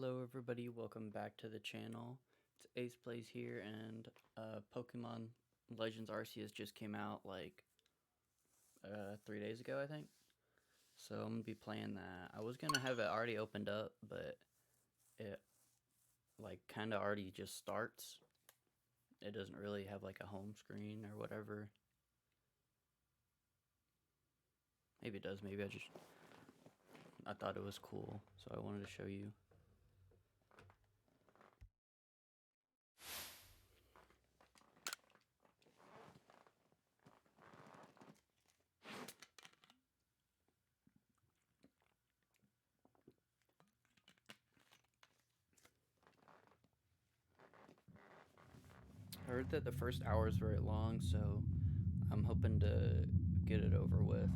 Hello everybody, welcome back to the channel. It's Ace Plays here, and Pokemon Legends Arceus just came out like 3 days ago, I think. So I'm gonna be playing that. I was gonna have it already opened up, but it like kind of already just starts. It doesn't really have like a home screen or whatever. Maybe it does, maybe I thought it was cool, so I wanted to show you. I heard that the first hour is very long, so I'm hoping to get it over with.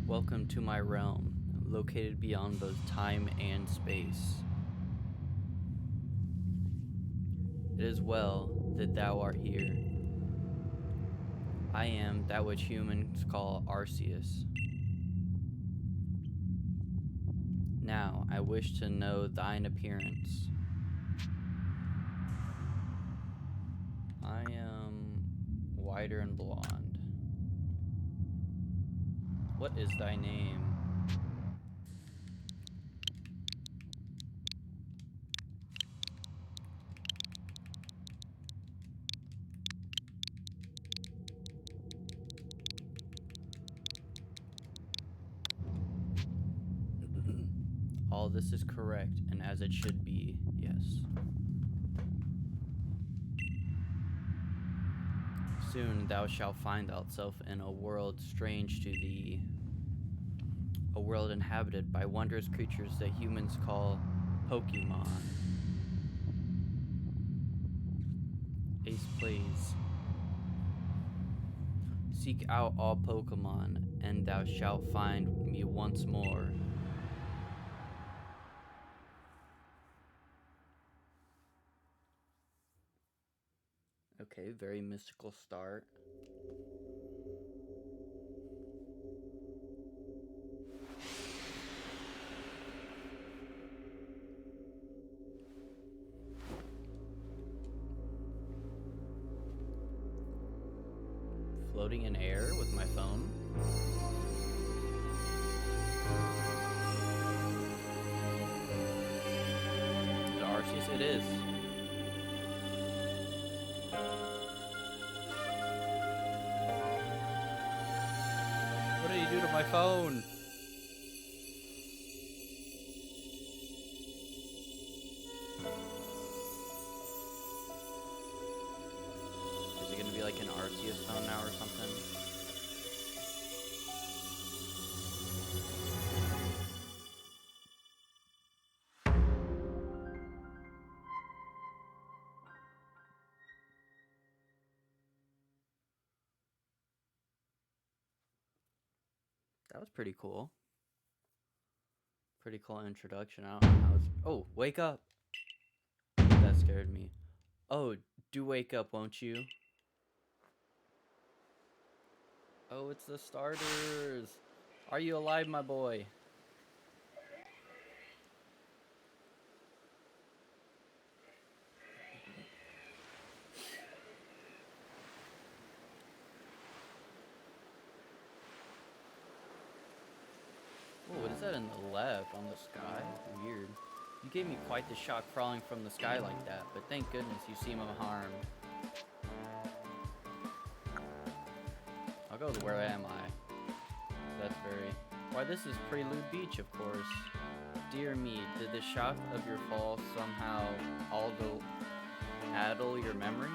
Welcome to my realm, located beyond both time and space. It is well that thou art here. I am that which humans call Arceus. Now I wish to know thine appearance. I am whiter and blonde. What is thy name? All this is correct, and as it should be, yes. Soon thou shalt find thyself in a world strange to thee. A world inhabited by wondrous creatures that humans call Pokemon. Ace plays. Seek out all Pokemon, and thou shalt find me once more. Okay, very mystical start. Floating in air with my phone. Is it Arceus? It is. What did he do to my phone? Is it gonna be like an Arceus phone now or something? That was pretty cool. Pretty cool introduction. I don't know how it's... Oh, wake up! That scared me. Oh, do wake up, won't you? Oh, it's the starters! Are you alive, my boy? Oh, what is that in the left on the sky? Weird. You gave me quite the shock crawling from the sky like that, but thank goodness you seem unharmed. I'll go to where am I? That's very... Why, this is Prelude Beach, of course. Dear me, did the shock of your fall somehow addle your memory?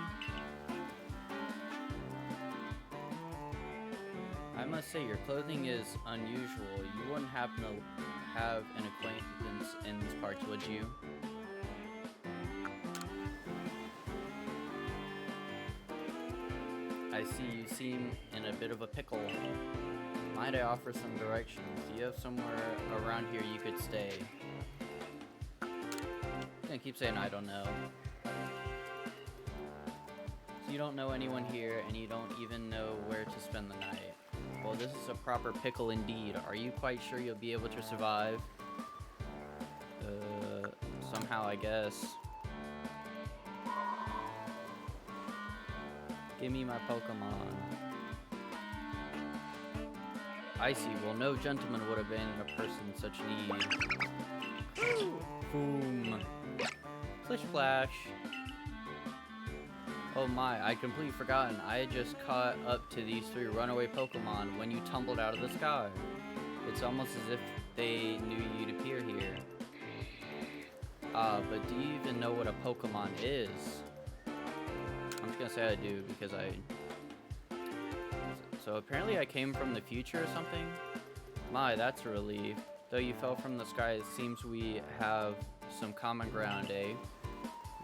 I must say, your clothing is unusual. You wouldn't happen to have an acquaintance in these parts, would you? I see you seem in a bit of a pickle. Might I offer some directions? Do you have somewhere around here you could stay? I'm gonna keep saying I don't know. So you don't know anyone here, and you don't even know where to spend the night. Well, this is a proper pickle indeed. Are you quite sure you'll be able to survive? Somehow, I guess. Give me my Pokemon. I see. Well, no gentleman would abandon a person in such need. Boom. Splish Splash. Oh my, I'd completely forgotten. I had just caught up to these 3 runaway Pokemon when you tumbled out of the sky. It's almost as if they knew you'd appear here. But do you even know what a Pokemon is? I'm just gonna say I do because So apparently I came from the future or something? My, that's a relief. Though you fell from the sky, it seems we have some common ground, eh?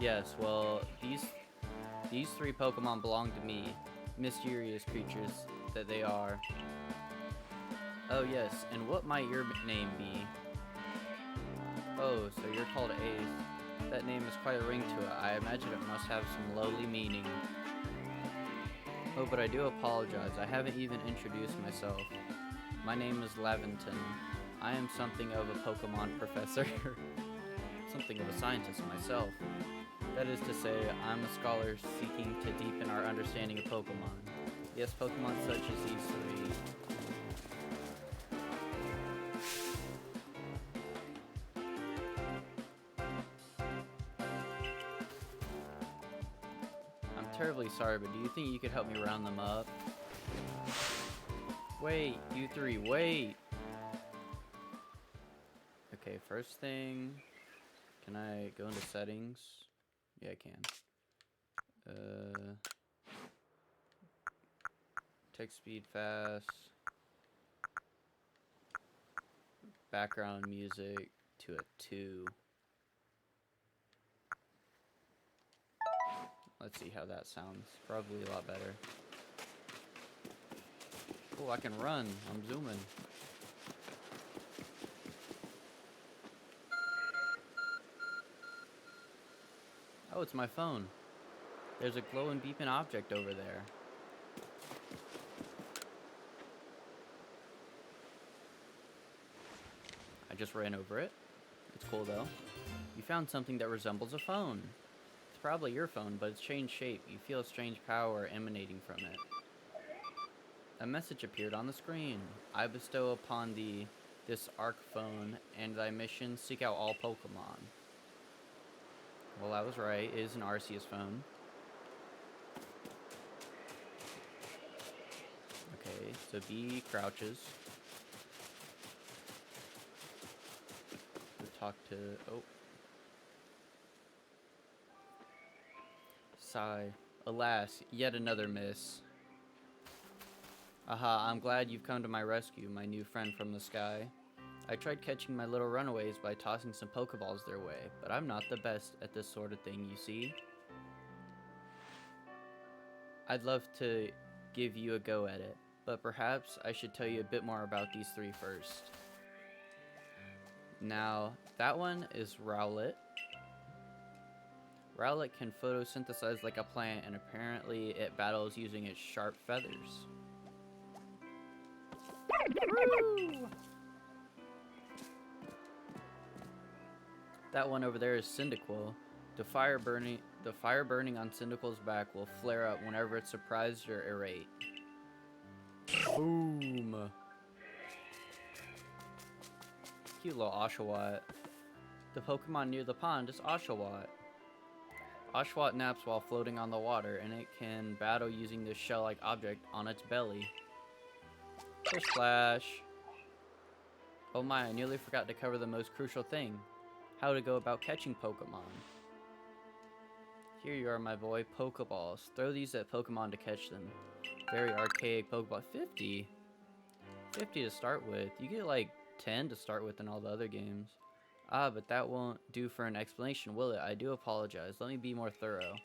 Yes, well, these 3 Pokemon belong to me. Mysterious creatures that they are. Oh yes, and what might your name be? Oh, so you're called Ace. That name has quite a ring to it. I imagine it must have some lowly meaning. Oh, but I do apologize. I haven't even introduced myself. My name is Laventon. I am something of a Pokemon professor. Something of a scientist myself. That is to say, I'm a scholar seeking to deepen our understanding of Pokemon. Yes, Pokemon such as these 3. Terribly sorry, but do you think you could help me round them up? Wait, you 3, wait! Okay, first thing, can I go into settings? Yeah, I can. Text speed fast. Background music to a 2. Let's see how that sounds. Probably a lot better. Oh, I can run. I'm zooming. Oh, it's my phone. There's a glowing beeping object over there. I just ran over it. It's cool though. You found something that resembles a phone. It's probably your phone, but it's changed shape. You feel a strange power emanating from it. A message appeared on the screen. I bestow upon thee this Arc phone, and thy mission, seek out all Pokemon. Well, I was right. It is an Arceus phone. Okay, so B crouches. Talk to... oh. Sigh. Alas, yet another miss. Aha, I'm glad you've come to my rescue, my new friend from the sky. I tried catching my little runaways by tossing some Pokeballs their way, but I'm not the best at this sort of thing, you see. I'd love to give you a go at it, but perhaps I should tell you a bit more about these 3 first. Now, that one is Rowlet. Rowlet can photosynthesize like a plant, and apparently it battles using its sharp feathers. Woo! That one over there is Cyndaquil. The fire burning on Cyndaquil's back will flare up whenever it's surprised or irate. Boom! Cute little Oshawott. The Pokemon near the pond is Oshawott. Oshawott naps while floating on the water, and it can battle using this shell-like object on its belly. Splish Splash. Oh my, I nearly forgot to cover the most crucial thing. How to go about catching Pokemon. Here you are, my boy, Pokeballs. Throw these at Pokemon to catch them. Very archaic Pokeball. 50? 50 to start with. You get like 10 to start with in all the other games. Ah, but that won't do for an explanation, will it? I do apologize. Let me be more thorough.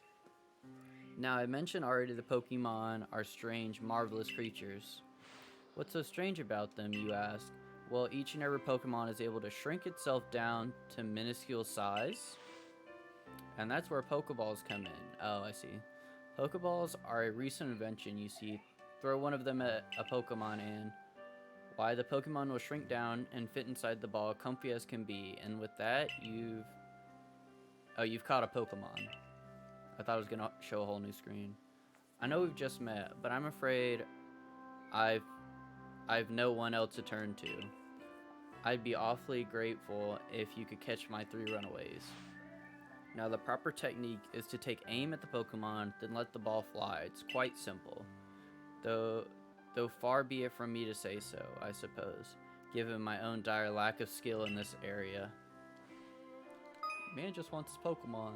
Now, I mentioned already the Pokemon are strange, marvelous creatures. What's so strange about them, you ask? Well, each and every Pokemon is able to shrink itself down to minuscule size. And that's where Pokeballs come in. Oh, I see. Pokeballs are a recent invention, you see. throw one of them at a Pokemon and why the Pokemon will shrink down and fit inside the ball, comfy as can be. And with that, you've caught a Pokemon. I thought it was gonna show a whole new screen. I know we've just met, but I'm afraid I've no one else to turn to. I'd be awfully grateful if you could catch my 3 runaways. Now the proper technique is to take aim at the Pokemon, then let the ball fly. It's quite simple. Though far be it from me to say so, I suppose, given my own dire lack of skill in this area. Man just wants his Pokemon.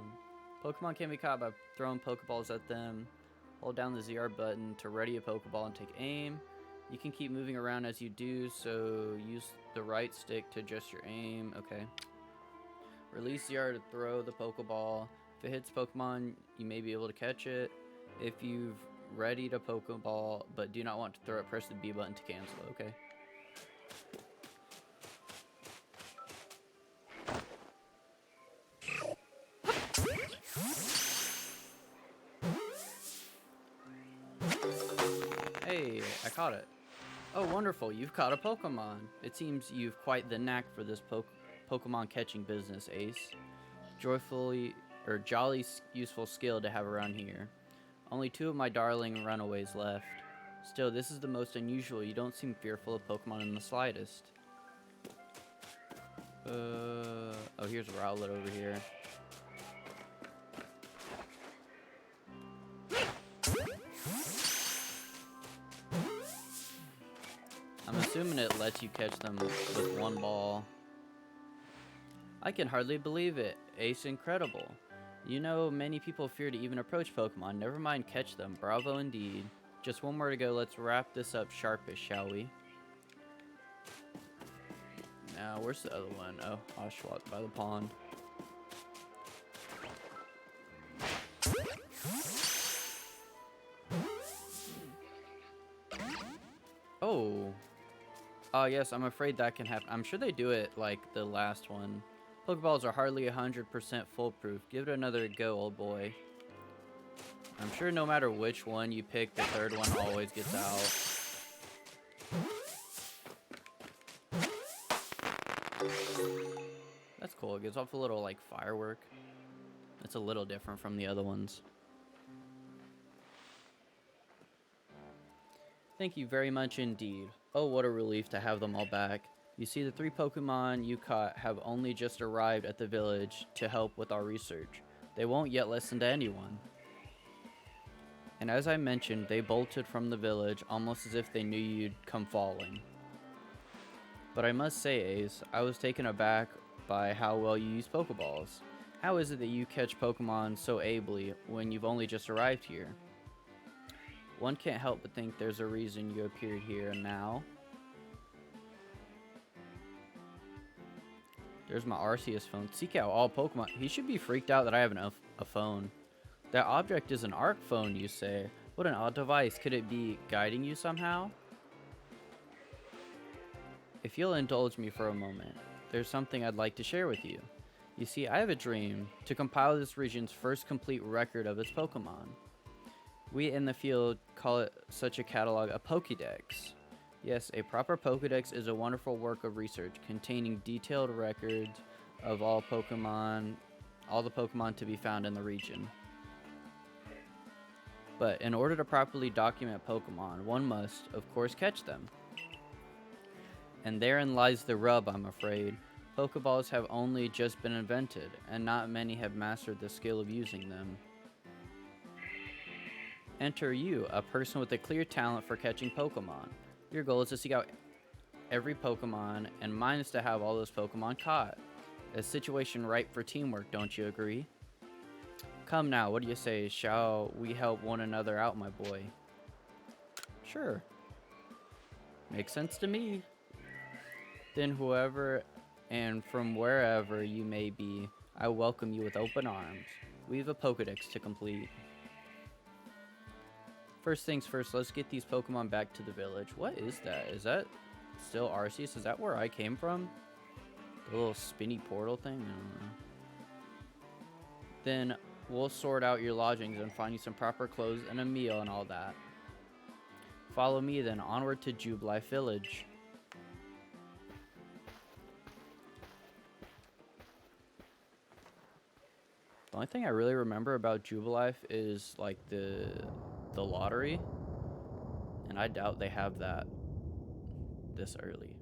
Pokemon can be caught by throwing Pokeballs at them. Hold down the ZR button to ready a Pokeball and take aim. You can keep moving around as you do, so use the right stick to adjust your aim. Okay. Release ZR to throw the Pokeball. If it hits Pokemon, you may be able to catch it. If you've readied a Pokeball but do not want to throw it, press the B button to cancel. Okay. Hey, I caught it. Oh, wonderful, you've caught a Pokemon. It seems you've quite the knack for this Pokemon catching business, Ace. Jolly useful skill to have around here. Only 2 of my darling runaways left. Still, this is the most unusual. You don't seem fearful of Pokemon in the slightest. Oh, here's a Rowlet over here. I'm assuming it lets you catch them with 1 ball. I can hardly believe it. Ace, incredible. You know, many people fear to even approach Pokemon. Never mind catch them. Bravo indeed. Just 1 more to go. Let's wrap this up sharpish, shall we? Now, where's the other one? Oh, Oshawott by the pond. Oh. Yes, I'm afraid that can happen. I'm sure they do it like the last one. Pokeballs are hardly 100% foolproof. Give it another go, old boy. I'm sure no matter which one you pick, the 3rd one always gets out. That's cool. It gives off a little, like, firework. It's a little different from the other ones. Thank you very much indeed. Oh, what a relief to have them all back. You see, the 3 Pokemon you caught have only just arrived at the village to help with our research. They won't yet listen to anyone. And as I mentioned, they bolted from the village almost as if they knew you'd come falling. But I must say, Ace, I was taken aback by how well you use Pokeballs. How is it that you catch Pokemon so ably when you've only just arrived here? One can't help but think there's a reason you appeared here now. There's my Arceus phone. Seek out all Pokemon. He should be freaked out that I have a phone. That object is an ARC phone, you say. What an odd device. Could it be guiding you somehow? If you'll indulge me for a moment, there's something I'd like to share with you. You see, I have a dream to compile this region's first complete record of its Pokemon. We in the field call it such a catalog a Pokédex. Yes, a proper Pokédex is a wonderful work of research containing detailed records of all the Pokemon to be found in the region. But in order to properly document Pokemon, one must, of course, catch them. And therein lies the rub, I'm afraid. Pokeballs have only just been invented, and not many have mastered the skill of using them. Enter you, a person with a clear talent for catching Pokemon. Your goal is to seek out every Pokemon, and mine is to have all those Pokemon caught. A situation ripe for teamwork, don't you agree? Come now, what do you say? Shall we help one another out, my boy? Sure. Makes sense to me. Then whoever and from wherever you may be, I welcome you with open arms. We have a Pokedex to complete. First things first, let's get these Pokemon back to the village. What is that? Is that still Arceus? Is that where I came from? The little spinny portal thing? I don't know. Then we'll sort out your lodgings and find you some proper clothes and a meal and all that. Follow me then onward to Jubilife Village. The only thing I really remember about Jubilife is like the lottery, and I doubt they have that this early.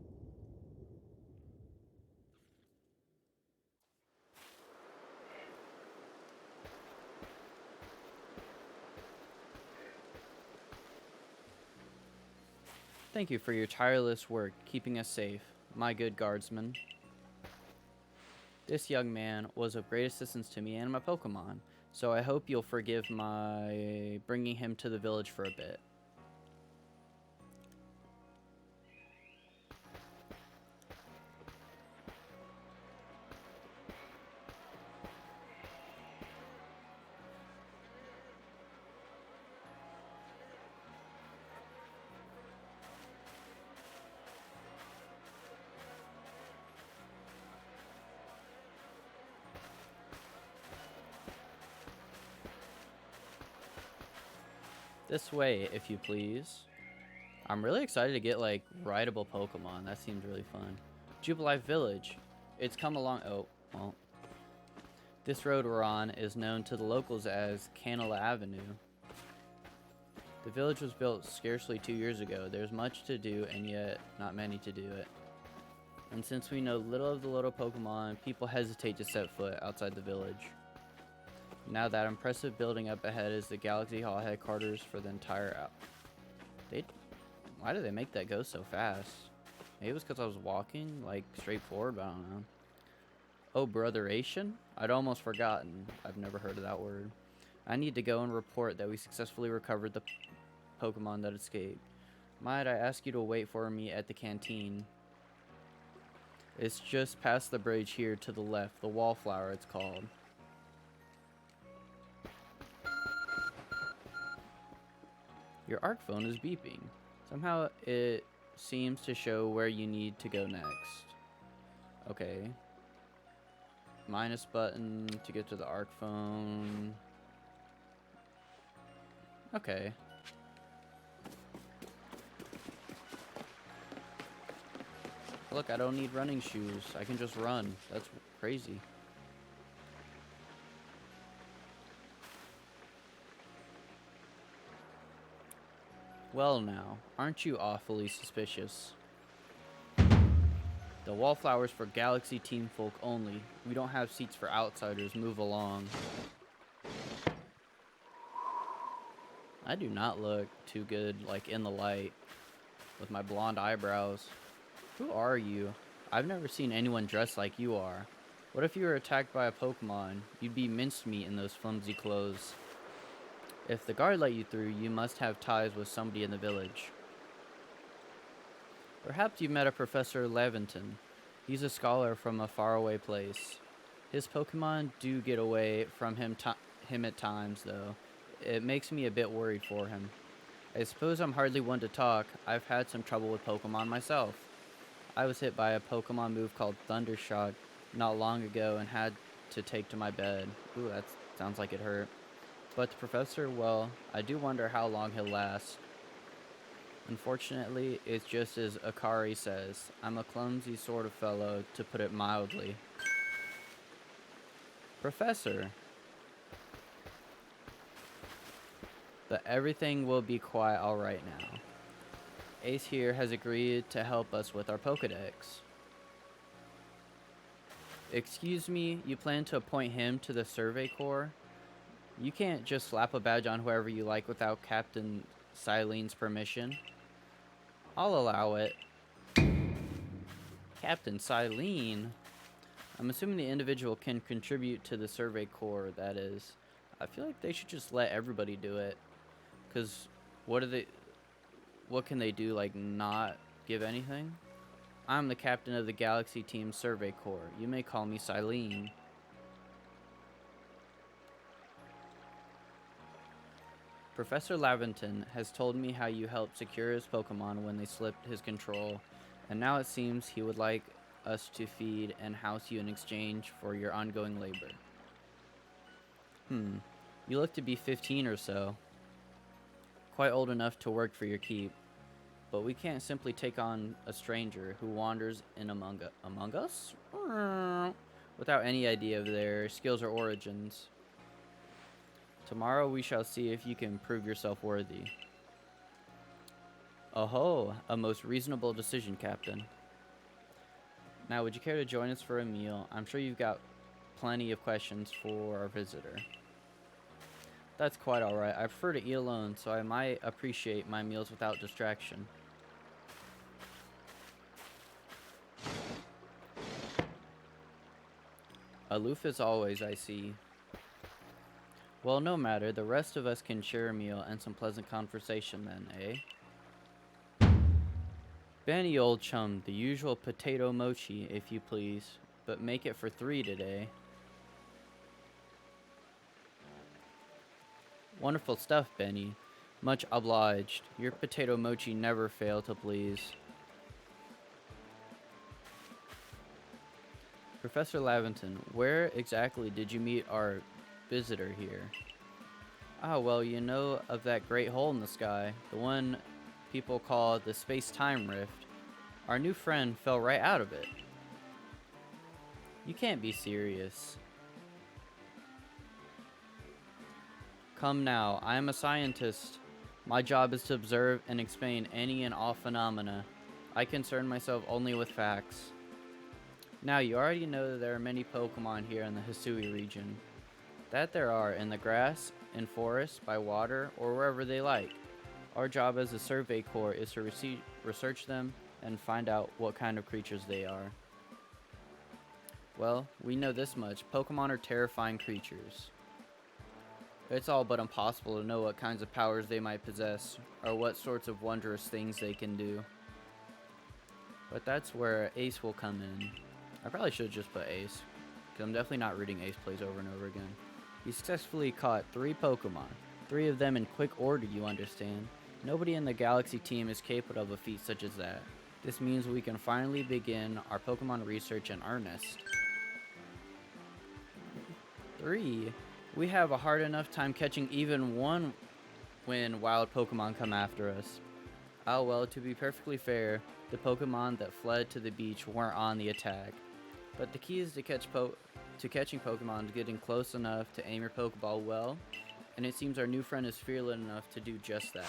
Thank you for your tireless work keeping us safe, my good guardsman. This young man was of great assistance to me and my Pokemon, so I hope you'll forgive my bringing him to the village for a bit. This way, if you please. I'm really excited to get, like, rideable Pokemon. That seems really fun. Jubilife Village. It's come along... Oh, well. This road we're on is known to the locals as Canela Avenue. The village was built scarcely 2 years ago. There's much to do, and yet not many to do it. And since we know little of the little Pokemon, people hesitate to set foot outside the village. Now that impressive building up ahead is the Galaxy Hall headquarters for the entire Why did they make that go so fast? Maybe it was because I was walking, like, straight forward, but I don't know. Oh, brotheration? I'd almost forgotten. I've never heard of that word. I need to go and report that we successfully recovered the Pokemon that escaped. Might I ask you to wait for me at the canteen? It's just past the bridge here to the left, the Wallflower it's called. Your ARC phone is beeping. Somehow it seems to show where you need to go next. Okay. Minus button to get to the ARC phone. Okay. Look, I don't need running shoes. I can just run. That's crazy. Well now, aren't you awfully suspicious? The Wallflower's for Galaxy Team folk only. We don't have seats for outsiders. Move along. I do not look too good, like, in the light with my blonde eyebrows. Who are you? I've never seen anyone dressed like you are. What if you were attacked by a Pokemon? You'd be mincemeat in those flimsy clothes. If the guard let you through, you must have ties with somebody in the village. Perhaps you've met a Professor Leventon. He's a scholar from a faraway place. His Pokemon do get away from him at times, though. It makes me a bit worried for him. I suppose I'm hardly one to talk. I've had some trouble with Pokemon myself. I was hit by a Pokemon move called Thundershock not long ago and had to take to my bed. Ooh, that sounds like it hurt. But the professor, well, I do wonder how long he'll last. Unfortunately, it's just as Akari says. I'm a clumsy sort of fellow, to put it mildly. Professor. But everything will be quiet all right now. Ace here has agreed to help us with our Pokedex. Excuse me, you plan to appoint him to the Survey Corps? You can't just slap a badge on whoever you like without Captain Silene's permission. I'll allow it. Captain Silene? I'm assuming the individual can contribute to the Survey Corps, that is. I feel like they should just let everybody do it. Because what can they do, like not give anything? I'm the captain of the Galaxy Team Survey Corps. You may call me Silene. Professor Laventon has told me how you helped secure his Pokemon when they slipped his control, and now it seems he would like us to feed and house you in exchange for your ongoing labor. You look to be 15 or so. Quite old enough to work for your keep. but we can't simply take on a stranger who wanders in among us without any idea of their skills or origins. Tomorrow we shall see if you can prove yourself worthy. Oh, a most reasonable decision, Captain. Now, would you care to join us for a meal? I'm sure you've got plenty of questions for our visitor. That's quite alright. I prefer to eat alone, so I might appreciate my meals without distraction. Aloof as always, I see. Well, no matter. The rest of us can share a meal and some pleasant conversation then, eh? Benny, old chum, the usual potato mochi, if you please. But make it for 3 today. Wonderful stuff, Benny. Much obliged. Your potato mochi never fail to please. Professor Laventon, where exactly did you meet our visitor here? Ah, well, you know of that great hole in the sky, the one people call the space-time rift. Our new friend fell right out of it. You can't be serious. Come now, I am a scientist. My job is to observe and explain any and all phenomena. I concern myself only with facts. Now, you already know that there are many Pokemon here in the Hisui region. That there are in the grass, in forests, by water, or wherever they like. Our job as a Survey Corps is to research them and find out what kind of creatures they are. Well, we know this much. Pokemon are terrifying creatures. It's all but impossible to know what kinds of powers they might possess, or what sorts of wondrous things they can do. But that's where Ace will come in. I probably should just put Ace, because I'm definitely not reading Ace Plays over and over again. He successfully caught 3 Pokemon. 3 of them in quick order, you understand. Nobody in the Galaxy team is capable of a feat such as that. This means we can finally begin our Pokemon research in earnest. 3? We have a hard enough time catching even one when wild Pokemon come after us. Oh well, to be perfectly fair, the Pokemon that fled to the beach weren't on the attack. But the key is to catching Pokemon is getting close enough to aim your Pokeball well, and it seems our new friend is fearless enough to do just that.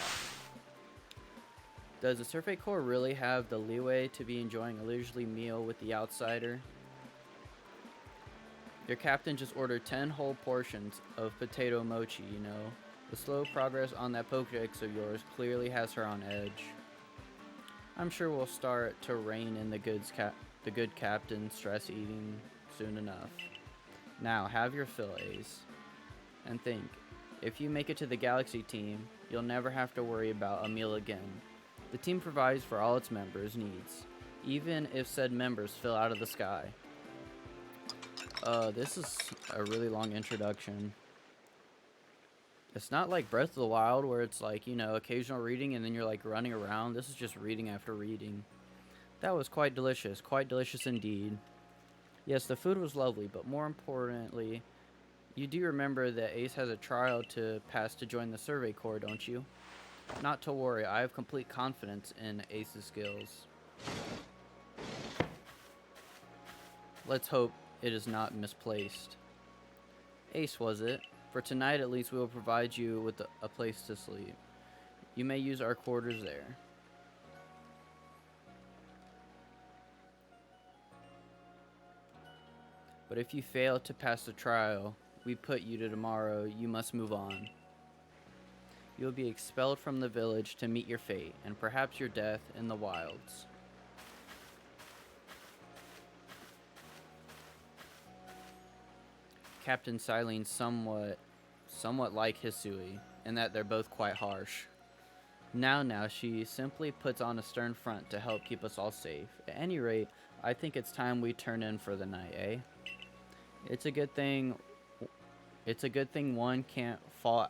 Does the Survey Corps really have the leeway to be enjoying a leisurely meal with the outsider? Your captain just ordered 10 whole portions of potato mochi, you know. The slow progress on that Pokedex of yours clearly has her on edge. I'm sure we'll start to rein in the good captain stress eating soon enough. Now, have your fill, Ace. And think, if you make it to the Galaxy team, you'll never have to worry about a meal again. The team provides for all its members' needs, even if said members fell out of the sky. This is a really long introduction. It's not like Breath of the Wild where it's like, you know, occasional reading and then you're like running around. This is just reading after reading. That was quite delicious indeed. Yes, the food was lovely, but more importantly, you do remember that Ace has a trial to pass to join the Survey Corps, don't you? Not to worry, I have complete confidence in Ace's skills. Let's hope it is not misplaced. Ace, was it? For tonight at least we will provide you with a place to sleep. You may use our quarters there. But if you fail to pass the trial we put you to tomorrow, you must move on. You will be expelled from the village to meet your fate, and perhaps your death in the wilds. Captain Silene's somewhat like Hisui, in that they're both quite harsh. Now, she simply puts on a stern front to help keep us all safe. At any rate, I think it's time we turn in for the night, eh? It's a good thing one can't fall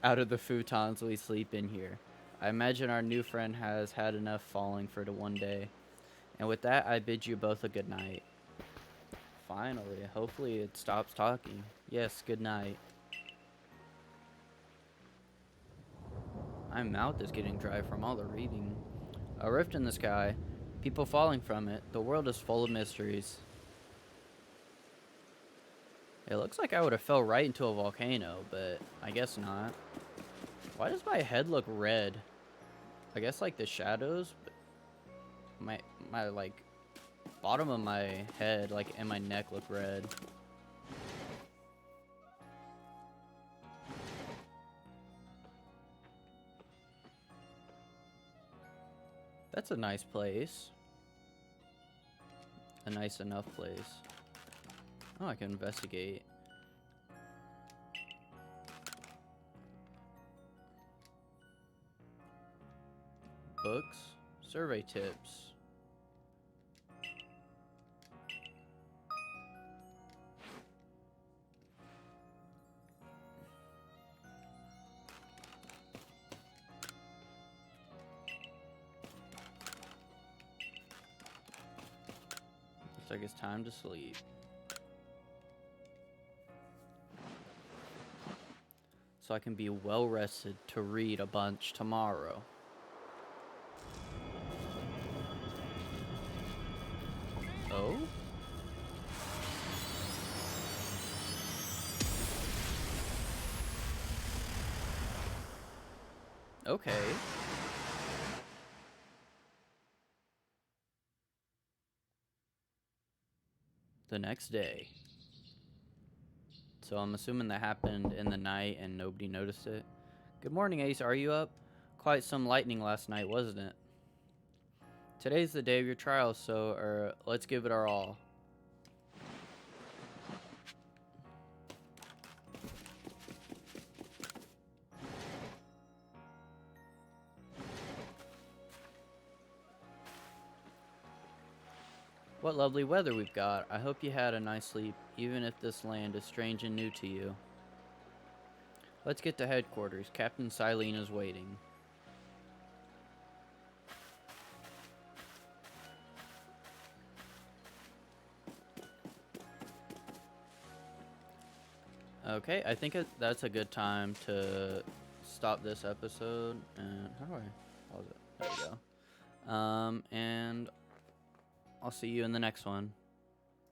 out of the futons we sleep in here. I imagine our new friend has had enough falling for the one day. And with that, I bid you both a good night. Finally, hopefully it stops talking. Yes, good night. My mouth is getting dry from all the reading. A rift in the sky. People falling from it. The world is full of mysteries. It looks like I would have fell right into a volcano, but I guess not. Why does my head look red? I guess like the shadows. But my like bottom of my head like and my neck look red. That's a nice place. A nice enough place. Oh, I can investigate. Books, survey tips. Looks like it's time to sleep. So I can be well rested to read a bunch tomorrow. Oh? Okay. The next day. So I'm assuming that happened in the night and nobody noticed it. Good morning, Ace. Are you up? Quite some lightning last night, wasn't it? Today's the day of your trial, so let's give it our all. What lovely weather we've got. I hope you had a nice sleep, even if this land is strange and new to you. Let's get to headquarters. Captain Silene is waiting. Okay, I think that's a good time to stop this episode. And how do I pause it? There we go. And I'll see you in the next one.